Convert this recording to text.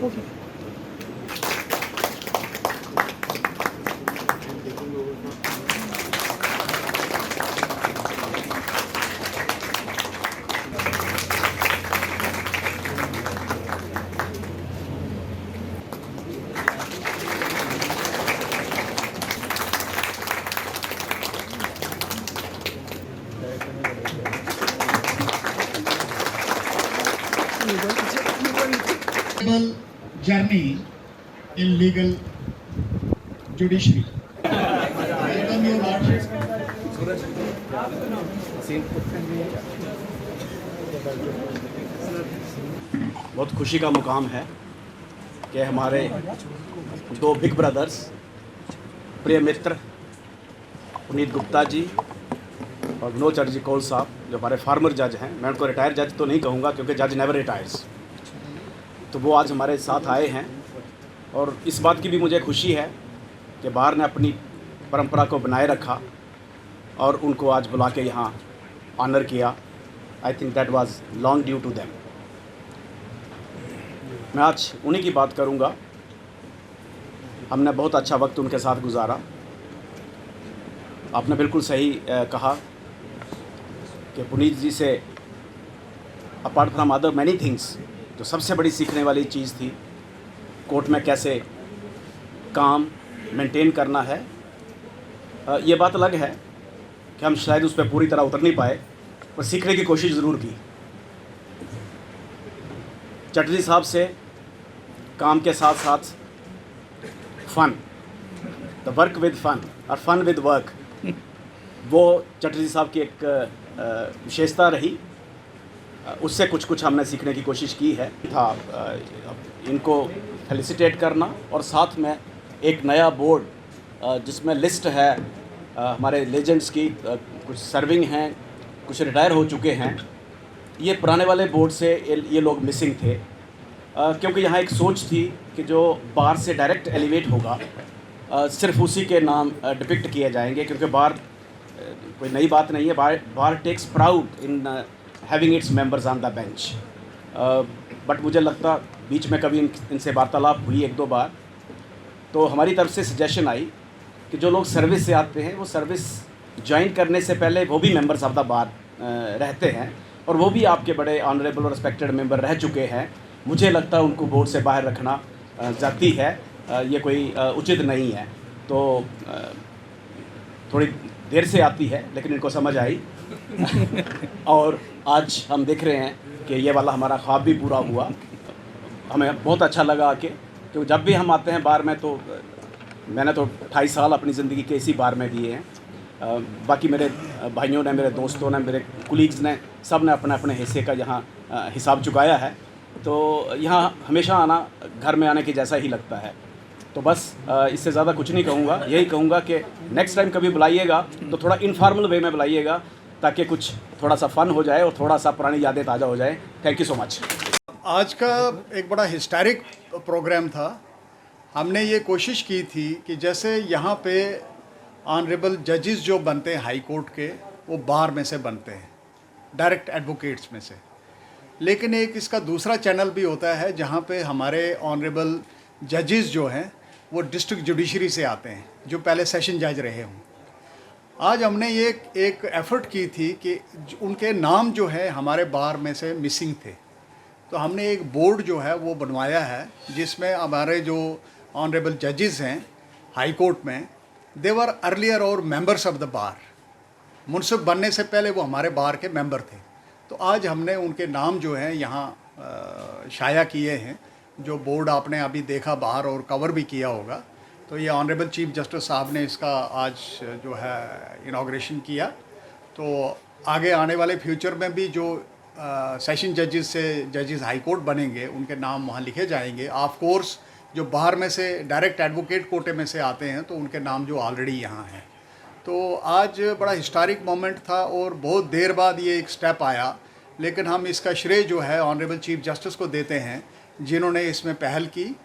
Okay. Journey in legal judiciary. Welcome your lordship. बहुत खुशी का मुकाम है कि हमारे दो बिग ब्रदर्स, प्रिय मित्र पुनीत गुप्ता जी और विनोद चटर्जी कौल साहब, जो हमारे फार्मर जज हैं, मैं उनको रिटायर जज तो नहीं कहूँगा क्योंकि जज नेवर रिटायर्स, तो वो आज हमारे साथ आए हैं। और इस बात की भी मुझे खुशी है कि बार ने अपनी परंपरा को बनाए रखा और उनको आज बुला के यहाँ ऑनर किया। I think that was long due to them. मैं आज उन्हीं की बात करूँगा। हमने बहुत अच्छा वक्त उनके साथ गुजारा। आपने बिल्कुल सही कहा कि पुनीत जी से apart from other many things, जो सबसे बड़ी सीखने वाली चीज़ थी कोर्ट में कैसे काम मेंटेन करना है। ये बात अलग है कि हम शायद उस पर पूरी तरह उतर नहीं पाए, पर सीखने की कोशिश ज़रूर की। चटर्जी साहब से काम के साथ साथ फ़न, द वर्क विद फ़न और फन विद वर्क, वो चटर्जी साहब की एक विशेषता रही। उससे कुछ हमने सीखने की कोशिश की है। इनको फेलिसिटेट करना और साथ में एक नया बोर्ड जिसमें लिस्ट है हमारे लेजेंड्स की, कुछ सर्विंग हैं, कुछ रिटायर हो चुके हैं। ये पुराने वाले बोर्ड से ये लोग मिसिंग थे, क्योंकि यहाँ एक सोच थी कि जो बार से डायरेक्ट एलिवेट होगा सिर्फ उसी के नाम डिपिक्ट किए जाएंगे, क्योंकि बार कोई नई बात नहीं है। Bar takes proud in having its members on the bench. But मुझे लगता बीच में कभी इनसे वार्तालाप हुई एक दो बार, तो हमारी तरफ से सजेशन आई कि जो लोग सर्विस से आते हैं वो सर्विस ज्वाइन करने से पहले वो भी मेंबर्स ऑफ द बार रहते हैं, और वो भी आपके बड़े ऑनरेबल और रिस्पेक्टेड मेंबर रह चुके हैं। मुझे लगता है उनको बोर्ड से बाहर रखना जाती है, ये कोई उचित नहीं है। तो थोड़ी देर से आती है लेकिन इनको समझ आई और आज हम देख रहे हैं कि ये वाला हमारा ख्वाब भी पूरा हुआ। हमें बहुत अच्छा लगा कि क्योंकि जब भी हम आते हैं बार में, तो मैंने तो 28 साल अपनी ज़िंदगी के इसी बार में दिए हैं। बाकी मेरे भाइयों ने, मेरे दोस्तों ने, मेरे कुलीग्स ने, सब ने अपने अपने हिस्से का यहाँ हिसाब चुकाया है। तो यहाँ हमेशा आना घर में आने के जैसा ही लगता है। तो बस इससे ज़्यादा कुछ नहीं कहूँगा। यही कहूँगा कि नेक्स्ट टाइम कभी बुलाइएगा तो थोड़ा इनफॉर्मल वे में बुलाइएगा, ताकि कुछ थोड़ा सा फ़न हो जाए और थोड़ा सा पुरानी यादें ताज़ा हो जाए। Thank you so much. आज का एक बड़ा हिस्टोरिक प्रोग्राम था। हमने ये कोशिश की थी कि जैसे यहाँ पे ऑनरेबल जजेस जो बनते हैं हाई कोर्ट के, वो बार में से बनते हैं, डायरेक्ट एडवोकेट्स में से। लेकिन एक इसका दूसरा चैनल भी होता है जहाँ पे हमारे ऑनरेबल जजेस जो हैं वो डिस्ट्रिक्ट जुडिशरी से आते हैं, जो पहले सेशन जज रहे हों। आज हमने ये एक एफ़र्ट की थी कि उनके नाम जो है हमारे बार में से मिसिंग थे, तो हमने एक बोर्ड जो है वो बनवाया है जिसमें हमारे जो ऑनरेबल जजेस हैं हाई कोर्ट में, दे वर अर्लियर और मेंबर्स ऑफ द बार। मुंसिफ बनने से पहले वो हमारे बार के मेंबर थे। तो आज हमने उनके नाम जो हैं यहाँ शाया किए हैं। जो बोर्ड आपने अभी देखा बाहर और कवर भी किया होगा, तो ये ऑनरेबल चीफ जस्टिस साहब ने इसका आज जो है इनाग्रेशन किया। तो आगे आने वाले फ्यूचर में भी जो सेशन जजेस से जजेस हाई कोर्ट बनेंगे उनके नाम वहाँ लिखे जाएंगे। ऑफ कोर्स जो बाहर में से डायरेक्ट एडवोकेट कोटे में से आते हैं तो उनके नाम जो ऑलरेडी यहाँ हैं। तो आज बड़ा हिस्टोरिक मोमेंट था और बहुत देर बाद ये एक स्टेप आया, लेकिन हम इसका श्रेय जो है ऑनरेबल चीफ जस्टिस को देते हैं जिन्होंने इसमें पहल की